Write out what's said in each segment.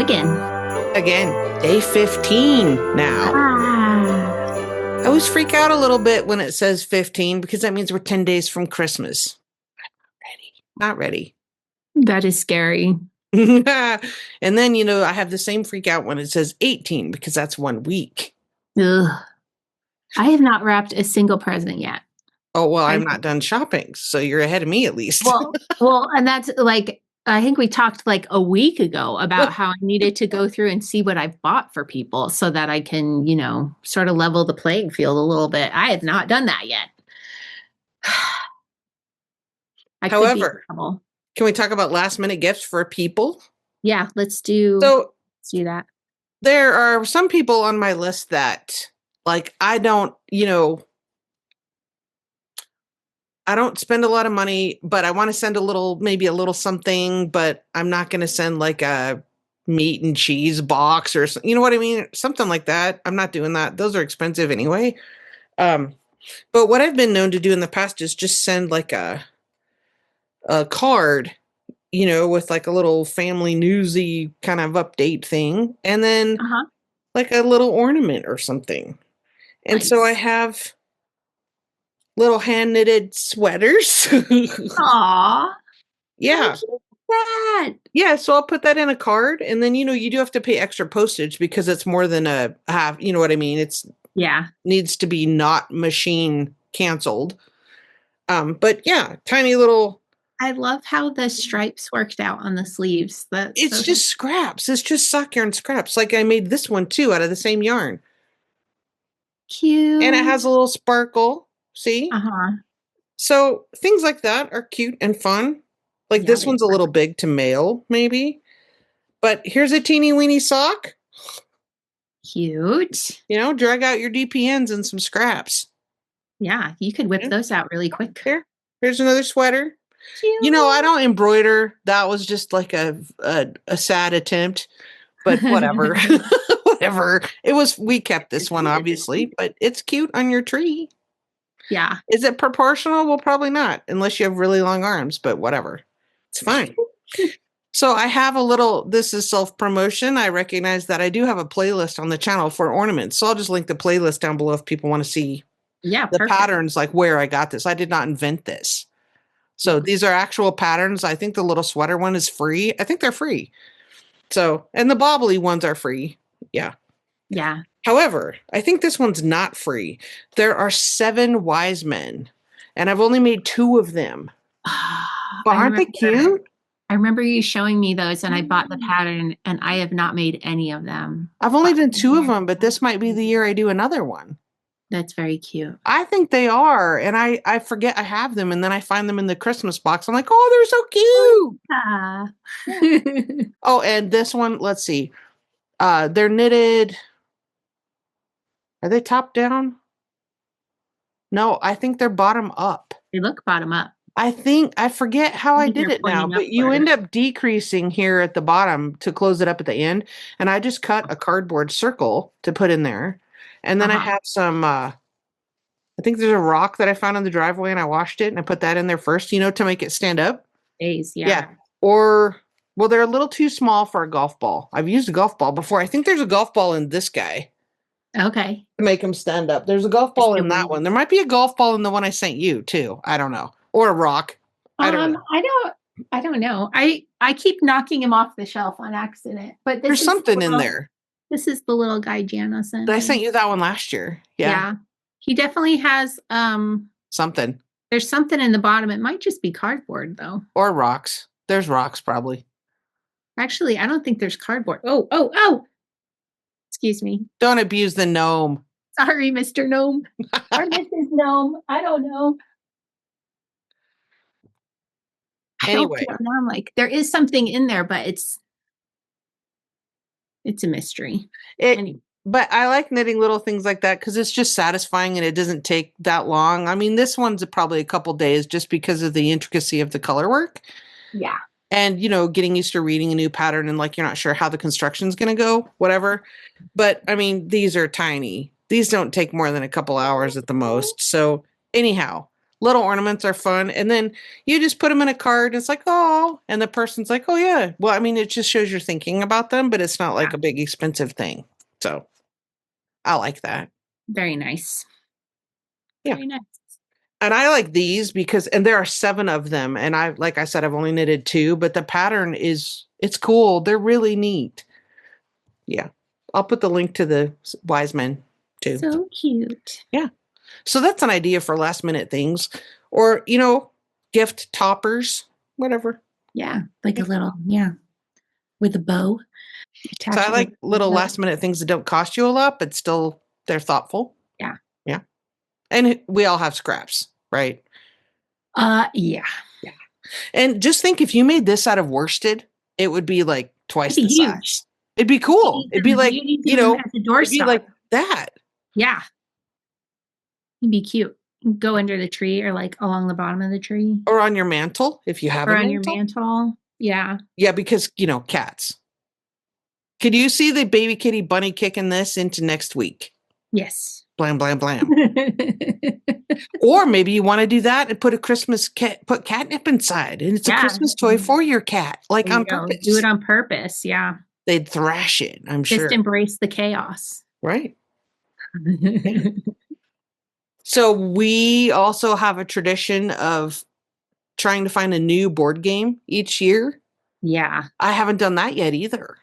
again. Again, day 15 now. I always freak out a little bit when it says 15 because that means we're 10 days from Christmas. Not ready. That is scary. And then, I have the same freak out when it says 18 because that's 1 week. Ugh. I have not wrapped a single present yet. Oh, well, I'm not done shopping, so you're ahead of me at least. Well, and that's like, I think we talked like a week ago about how I needed to go through and see what I've bought for people so that I can, sort of level the playing field a little bit. I have not done that yet. However, can we talk about last minute gifts for people? Yeah, let's do that. There are some people on my list that I don't spend a lot of money, but I want to send maybe a little something, but I'm not going to send like a meat and cheese box or you know what I mean? Something like that. I'm not doing that. Those are expensive anyway. But what I've been known to do in the past is just send like a card, with like a little family newsy kind of update thing. And then like a little ornament or something. And so I have little hand knitted sweaters. Aww. Yeah. That. Yeah. So I'll put that in a card. And then, you do have to pay extra postage because it's more than a half. You know what I mean? Needs to be not machine canceled. But yeah, tiny little. I love how the stripes worked out on the sleeves. It's just scraps. It's just sock yarn scraps. Like I made this one too out of the same yarn. Cute. And it has a little sparkle. See? So things like that are cute and fun. Like this one's a little big to mail, maybe. But here's a teeny weeny sock. Cute. Drag out your DPNs and some scraps. Yeah, you could whip those out really quick. Here's another sweater. Cute. I don't embroider. That was just like a sad attempt. But whatever. Whatever. We kept this one, obviously, but it's cute on your tree. Yeah. Is it proportional? Well, probably not, unless you have really long arms, but whatever. It's fine. So I have this is self-promotion. I recognize that I do have a playlist on the channel for ornaments. So I'll just link the playlist down below if people want to see the patterns, like where I got this. I did not invent this. So these are actual patterns. I think the little sweater one is free. I think they're free. So, and the bobbly ones are free. Yeah. Yeah. However, I think this one's not free. There are 7 wise men, and I've only made 2 of them. But aren't they cute? I remember you showing me those, and I bought the pattern, and I have not made any of them. I've only done 2 of them, but this might be the year I do another one. That's very cute. I think they are, and I forget I have them, and then I find them in the Christmas box. I'm like, oh, they're so cute. Oh, and this one, let's see. They're knitted. Are they top down? No, I think they're bottom up. They look bottom up. I forget how I did it now, but you end up decreasing here at the bottom to close it up at the end. And I just cut a cardboard circle to put in there. And then I have some, I think there's a rock that I found in the driveway and I washed it and I put that in there first, to make it stand up. Yeah. Or, well, they're a little too small for a golf ball. I've used a golf ball before. I think there's a golf ball in this guy. Okay. To make them stand up. There's a golf ball in that one. There might be a golf ball in the one I sent you too. I don't know. Or a rock. I don't know. I don't know. I keep knocking him off the shelf on accident. But there's something in there. This is the little guy Jana sent. I sent you that one last year. Yeah. He definitely has something. There's something in the bottom. It might just be cardboard though. Or rocks. There's rocks probably. Actually, I don't think there's cardboard. Oh. Excuse me. Don't abuse the gnome. Sorry, Mr. Gnome. Or Mrs. Gnome. I don't know. Anyway. I'm like, there is something in there, but it's a mystery. But I like knitting little things like that because it's just satisfying and it doesn't take that long. I mean, this one's probably a couple days just because of the intricacy of the color work. Yeah. And, getting used to reading a new pattern and you're not sure how the construction's going to go, whatever. But I mean, these are tiny. These don't take more than a couple hours at the most. So anyhow, little ornaments are fun. And then you just put them in a card. And it's like, oh, and the person's like, oh yeah. Well, I mean, it just shows you're thinking about them, but it's not like Yeah. a big expensive thing. So I like that. Very nice. Yeah. Very nice. And I like these because, and there are 7 of them. And like I said, I've only knitted 2, but the pattern it's cool. They're really neat. Yeah. I'll put the link to the wise men too. So cute. Yeah. So that's an idea for last minute things or, gift toppers, whatever. Yeah. Like a little, with a bow. So Attach I it with like a little bow. last minute things that don't cost you a lot, but still they're thoughtful. Yeah. Yeah. And we all have scraps, right? Yeah. Yeah. And just think if you made this out of worsted, it would be like twice It'd the be huge. size. It'd be cool. It'd be like, You need them as a it'd be doorstop. like that. Yeah. It'd be cute. Go under the tree or like along the bottom of the tree. Or on your mantle if you have Or a on your mantle. mantle. Yeah. Yeah, because, cats. Could you see the baby kitty bunny kicking this into next week? Yes. Blam, blam, blam. Or maybe you want to do that and put put catnip inside, and it's a Christmas toy for your cat, like on purpose. Do it on purpose. Yeah. They'd thrash it, I'm sure. Just embrace the chaos. Right. Yeah. So we also have a tradition of trying to find a new board game each year. Yeah. I haven't done that yet either.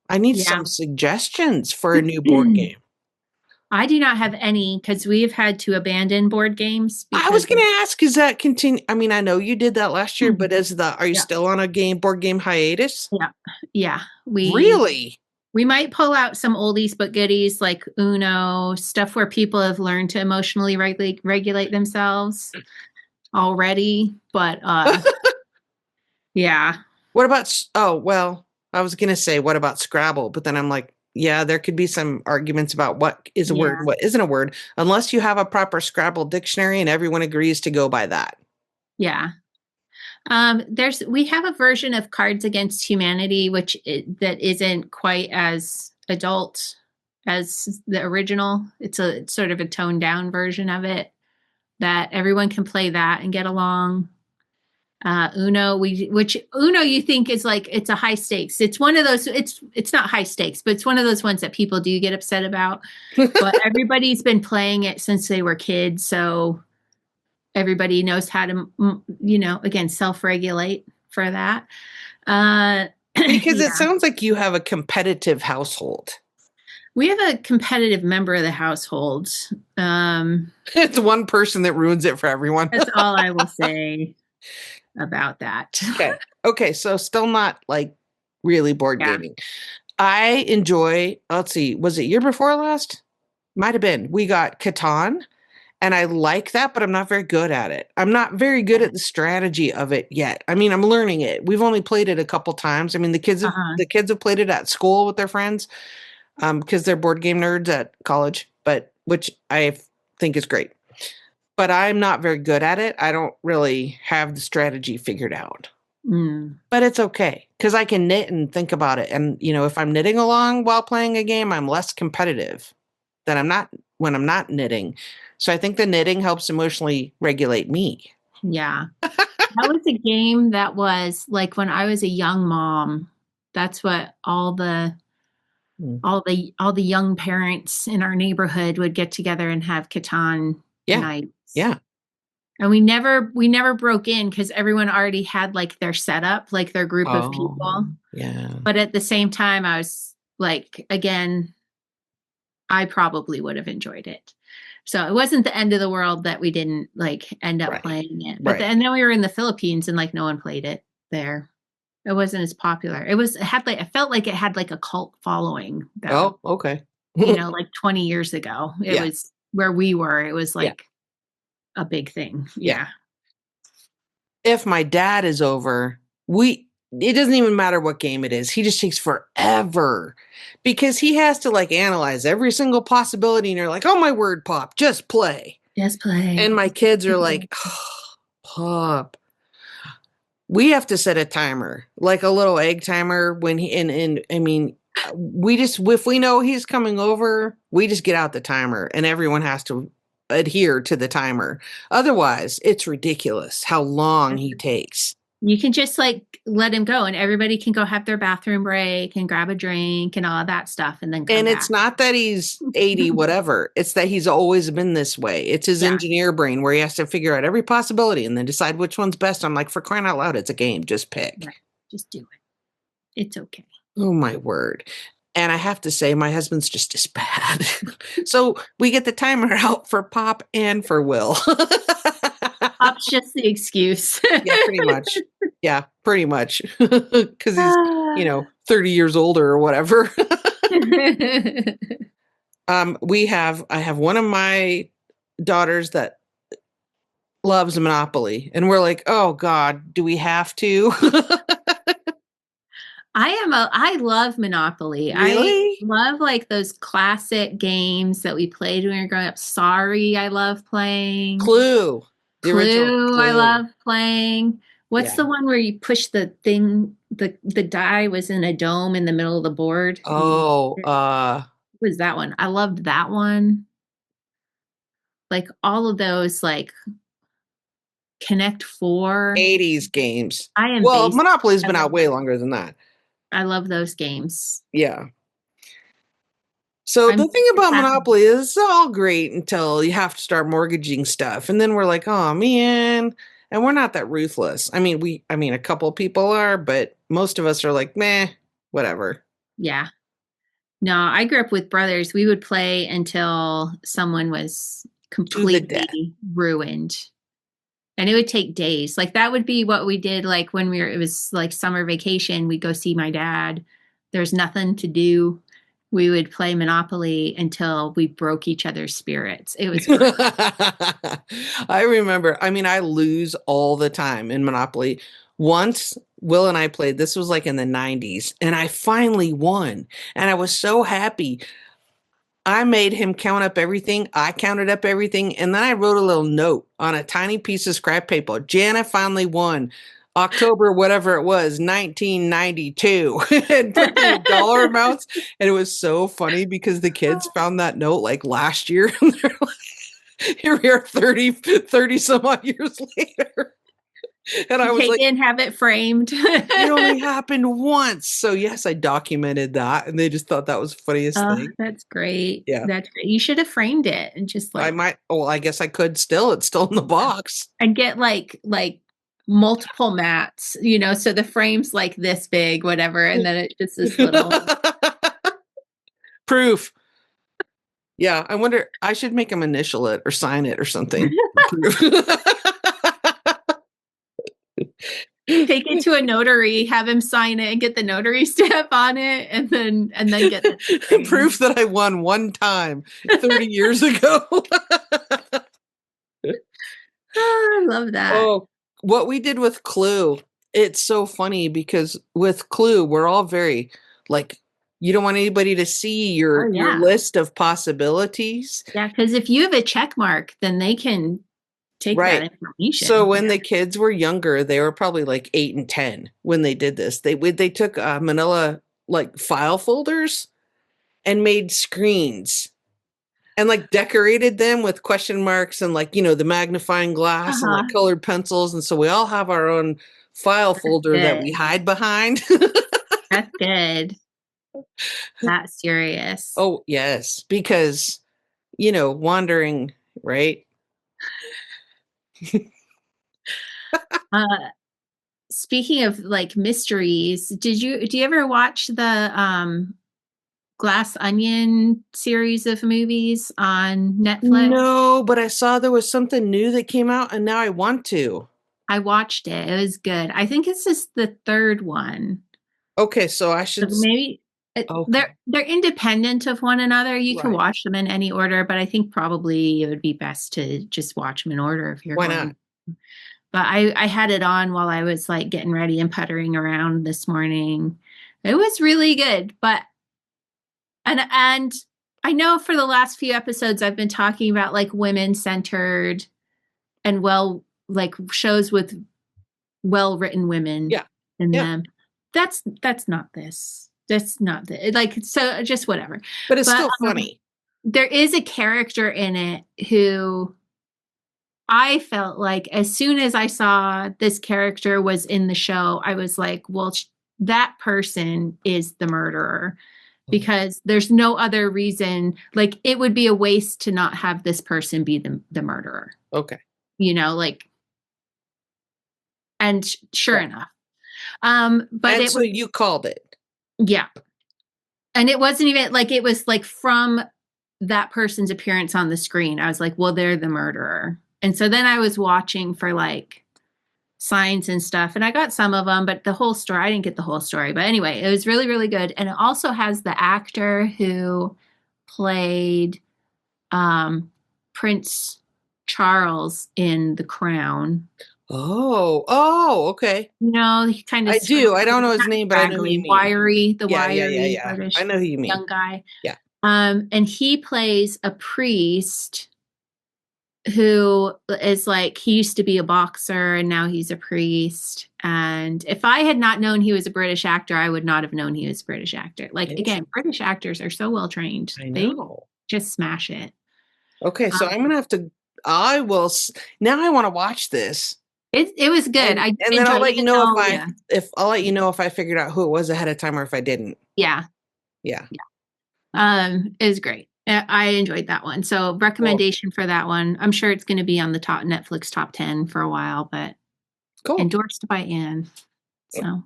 I need some suggestions for a new board game. I do not have any because we've had to abandon board games. I was going to ask, is that continue? I mean, I know you did that last year, but are you still on a board game hiatus? Yeah. Yeah. Really? We might pull out some oldies but goodies like Uno, stuff where people have learned to emotionally regulate themselves already. But yeah. What about, I was going to say, what about Scrabble? But then I'm like, yeah, there could be some arguments about what is a word, what isn't a word, unless you have a proper Scrabble dictionary and everyone agrees to go by that. Yeah. We have a version of Cards Against Humanity, that isn't quite as adult as the original. It's sort of a toned down version of it that everyone can play that and get along. Uno, which Uno you think is like, it's a high stakes. It's one of those, it's not high stakes, but it's one of those ones that people do get upset about. But everybody's been playing it since they were kids. So everybody knows how to, again, self-regulate for that. Because it sounds like you have a competitive household. We have a competitive member of the household. It's one person that ruins it for everyone. That's all I will say about that. Okay. So still not like really board gaming. I enjoy, let's see, was it year before last? Might've been. We got Catan. And I like that, but I'm not very good at it. I'm not very good at the strategy of it yet. I mean, I'm learning it. We've only played it a couple times. I mean, the kids have played it at school with their friends because they're board game nerds at college, which I think is great. But I'm not very good at it. I don't really have the strategy figured out. But it's okay because I can knit and think about it. And, if I'm knitting along while playing a game, I'm less competitive than I'm not when I'm not knitting. So I think the knitting helps emotionally regulate me. Yeah. That was a game that was like when I was a young mom. That's what all the young parents in our neighborhood would get together and have Catan nights. Yeah. And we never broke in because everyone already had like their setup, like their group of people. Yeah. But at the same time, I was like, again, I probably would have enjoyed it. So it wasn't the end of the world that we didn't like end up playing it. But and then we were in the Philippines and like no one played it there. It wasn't as popular. I felt like it had like a cult following. Okay. Like 20 years ago. It was where we were. It was like a big thing. Yeah. If my dad is over, it doesn't even matter what game it is. He just takes forever because he has to like analyze every single possibility. And you're like, oh my word, Pop, just play. Just play. And my kids are like, oh, Pop. We have to set a timer, like a little egg timer when if we know he's coming over, we just get out the timer and everyone has to adhere to the timer. Otherwise, it's ridiculous how long he takes. You can just like let him go and everybody can go have their bathroom break and grab a drink and all of that stuff and then come And it's back. not that he's 80, whatever. It's that he's always been this way. It's his Yeah. engineer brain where he has to figure out every possibility and then decide which one's best. I'm like, for crying out loud, it's a game. Just pick. Right. Just do it. It's okay. Oh, my word. And I have to say, my husband's just as bad. So we get the timer out for Pop and for Will. Pop's just the excuse. Yeah, pretty much. Yeah, pretty much. Because he's, 30 years older or whatever. I have one of my daughters that loves Monopoly, and we're like, oh God, do we have to? I love Monopoly. I Really? love like those classic games that we played when we were growing up. Sorry, I love playing. Clue. The original Clue, I Clue. love playing. What's Yeah. the one where you push the thing, the die was in a dome in the middle of the board? Oh, What was that one? I loved that one. Like all of those, like Connect Four. 80s games. I am Well, basic. Monopoly's I been out love way those. longer than that. I love those games. Yeah. So I'm the thing about happy. Monopoly is it's all great until you have to start mortgaging stuff. And then we're like, oh man. And we're not that ruthless. I mean, a couple people are, but most of us are like, meh, whatever. Yeah. No, I grew up with brothers. We would play until someone was To the death. completely ruined. And it would take days. Like that would be what we did like when it was like summer vacation, we'd go see my dad. There's nothing to do. We would play Monopoly until we broke each other's spirits. It was great. I remember, I lose all the time in Monopoly. Once Will and I played, this was like in the 90s, and I finally won. And I was so happy. I made him count up everything. I counted up everything. And then I wrote a little note on a tiny piece of scrap paper. Jana finally won. October, whatever it was, 1992, and put the dollar amounts. And it was so funny because the kids found that note like last year. And they're like, here we are 30 some odd years later. And I was like, and have it framed. it only happened once. So yes, I documented that. And they just thought that was the funniest thing. That's great. Yeah. That's great. You should have framed it and just like I guess I could still. It's still in the box. and get like multiple mats, so the frame's like this big, whatever, and then it just this little proof. Yeah, I wonder, I should make him initial it or sign it or something. take it to a notary, have him sign it and get the notary stamp on it, and then get the proof that I won one time 30 years ago. I love that. Oh, what we did with Clue, it's so funny because with Clue, we're all very like, you don't want anybody to see your list of possibilities. Yeah, because if you have a check mark, then they can take that information. So when the kids were younger, they were probably like 8 and 10 when they did this. They took manila like file folders and made screens and like decorated them with question marks and like, the magnifying glass and like colored pencils. And so we all have our own file folder that we hide behind. That's good. That's serious. Oh, yes. Because, wandering, right? Speaking of like mysteries, do you ever watch the Glass Onion series of movies on Netflix? No, but I saw there was something new that came out and now I want to. I watched it. It was good. I think it's just the third one. Okay, so I should maybe they're independent of one another. You can watch them in any order, but I think probably it would be best to just watch them in order if you're Why not? But I had it on while I was like getting ready and puttering around this morning. It was really good, but and I know for the last few episodes I've been talking about like women-centered and like shows with well-written women in them. That's not this. That's not this. Like, so just whatever. But it's still funny. there is a character in it who I felt like as soon as I saw this character was in the show, I was like, well, that person is the murderer because there's no other reason. Like, it would be a waste to not have this person be the murderer, Okay. like, and sure Yeah. enough. But And it so was, you called it. yeah. And it wasn't even like, it was like from that person's appearance on the screen. I was like, well, they're the murderer. And so then I was watching for like signs and stuff, and I got some of them, but the whole story, I didn't get the whole story. But anyway, it was really, really good. And it also has the actor who played Prince Charles in The Crown. Okay. He kind of I do. I don't know his not name, but I know who you scraggly, mean. wiry, the wiry Yeah. I British know who you mean. young guy. Yeah. And he plays a priest who is like, he used to be a boxer and now he's a priest. And if I had not known he was a British actor, I would not have known he was a British actor. Like, again, British actors are so well trained. I They know. just smash it. Okay, so I'm gonna have to. I will. Now I want to watch this, It was good. I and then I'll enjoyed let it, you even know though, yeah. if I'll let you know if I figured out who it was ahead of time or if I didn't. Yeah. Yeah. It was great. I enjoyed that one. So Cool. recommendation for that one. I'm sure it's going to be on the top Netflix top 10 for a while, but Cool. endorsed by Anne. So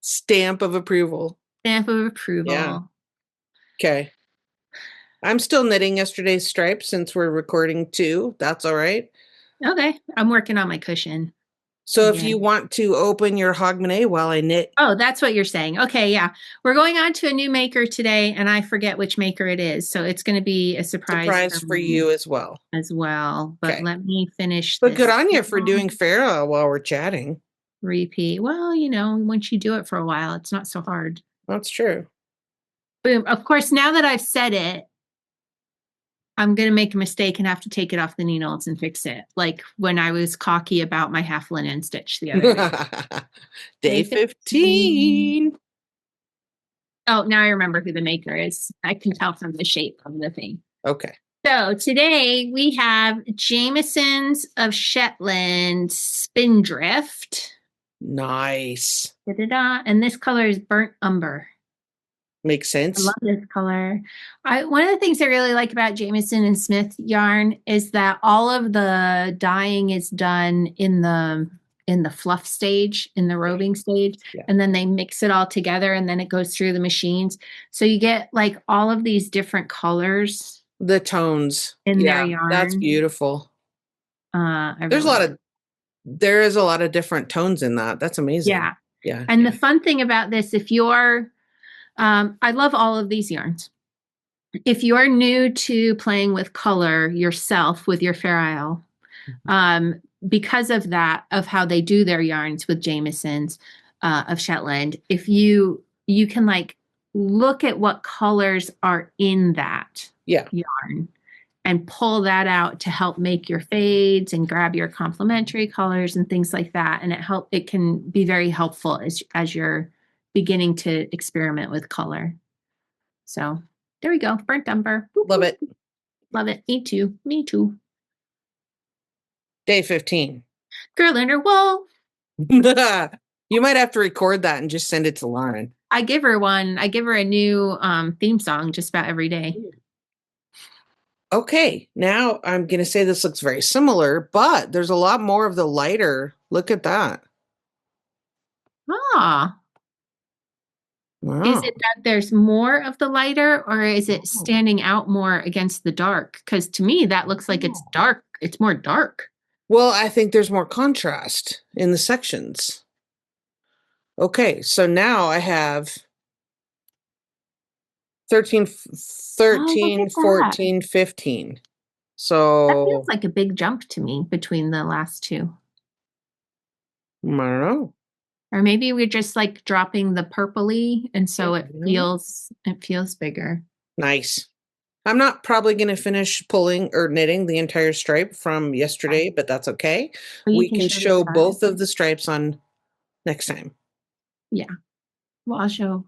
Stamp of approval. stamp of Yeah. approval. Okay. I'm still knitting yesterday's stripes since we're recording too. That's all right. Okay. I'm working on my cushion So if you again. want to open your Hogmanay while I knit, Oh, that's what you're saying. Okay, yeah. We're going on to a new maker today, and I forget which maker it is. So it's going to be a surprise for surprise for me you as well. as well. But Okay. let me finish But good this on you for doing Farah while we're chatting. repeat. Well, once you do it for a while, it's not so hard. That's true. Boom. Of course, now that I've said it, I'm going to make a mistake and have to take it off the needles and fix it. Like when I was cocky about my half linen stitch the other day. Day 15. Oh, now I remember who the maker is. I can tell from the shape of the thing. Okay. So today we have Jamieson's of Shetland Spindrift. Nice. Da-da-da. And this color is burnt umber. Makes I sense. love this color. One of the things I really like about Jamieson and Smith yarn is that all of the dyeing is done in the fluff stage, in the roving stage, and then they mix it all together and then it goes through the machines. So you get like all of these different colors. The tones In their that's yarn. beautiful. There is a lot of different tones in that. That's amazing. Yeah. And the fun thing about this, if you're I love all of these yarns. If you're new to playing with color yourself with your Fair Isle, because of that, of how they do their yarns with Jamieson's of Shetland, if you can like look at what colors are in that yarn and pull that out to help make your fades and grab your complementary colors and things like that. And it can be very helpful as you're beginning to experiment with color. So there we go. Burnt umber. Love it. Love it. Me too. Me too. Day 15. Girl in her wool. You might have to record that and just send it to Lauren. I give her one. I give her a new theme song just about every day. Okay, now I'm going to say this looks very similar, but there's a lot more of the lighter. Look at that. Ah. Wow. Is it that there's more of the lighter or is it standing out more against the dark? Because to me, that looks like it's dark. It's more dark. Well, I think there's more contrast in the sections. Okay, so now I have 13, 14, 15. So that feels like a big jump to me between the last two. I don't know. Or maybe we're just like dropping the purpley and so it feels bigger. Nice. I'm not probably going to finish pulling or knitting the entire stripe from yesterday, but that's okay. We can show both of the stripes on next time. Yeah. Well, I'll show.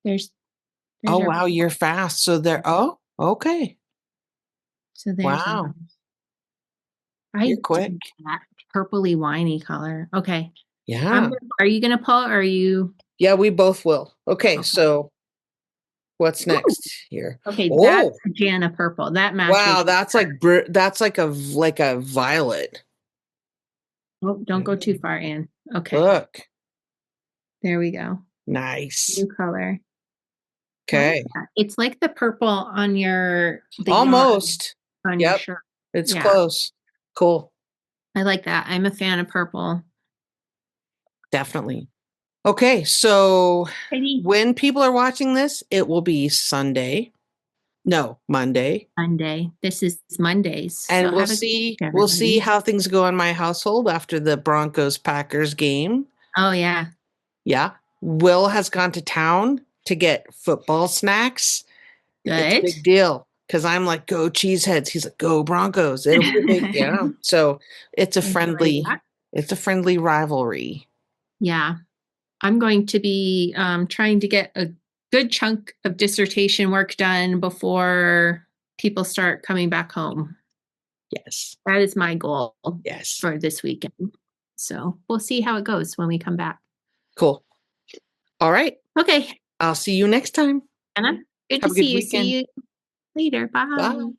There's oh, wow. You're fast. So there. Oh, Okay. So there's Wow. I You're quick. dig that purpley winey color. Okay. Yeah. Are you gonna pull or are you Yeah, we both will. Okay, okay? so what's Ooh, next here? okay, that's Oh, Jana purple. That matches. wow, that's like a violet. Oh, don't go too far, Anne. Okay, Look. there we go. Nice. New color. I like Okay. that. It's like the purple on the yarn Almost. on your Yep. shirt. It's Yeah, close. Cool. I like that. I'm a fan of purple. Definitely. Okay, so Maybe when people are watching this, it will be Sunday. No, Monday. Monday. This is Mondays. So And we'll have a good see week, we'll see everybody. how things go in my household after the Broncos Packers game. Oh yeah, Yeah. Will has gone to town to get football snacks. It's a good. big deal because I'm like, go Cheeseheads. He's like, go Broncos. It'll be a big, yeah. So Enjoy that. it's a friendly rivalry. Yeah. I'm going to be trying to get a good chunk of dissertation work done before people start coming back home. Yes. That is my goal Yes. for this weekend. So we'll see how it goes when we come back. Cool. All right. Okay, I'll see you next time. Anna, good to Have a good see you. weekend. See you later. Bye. Bye.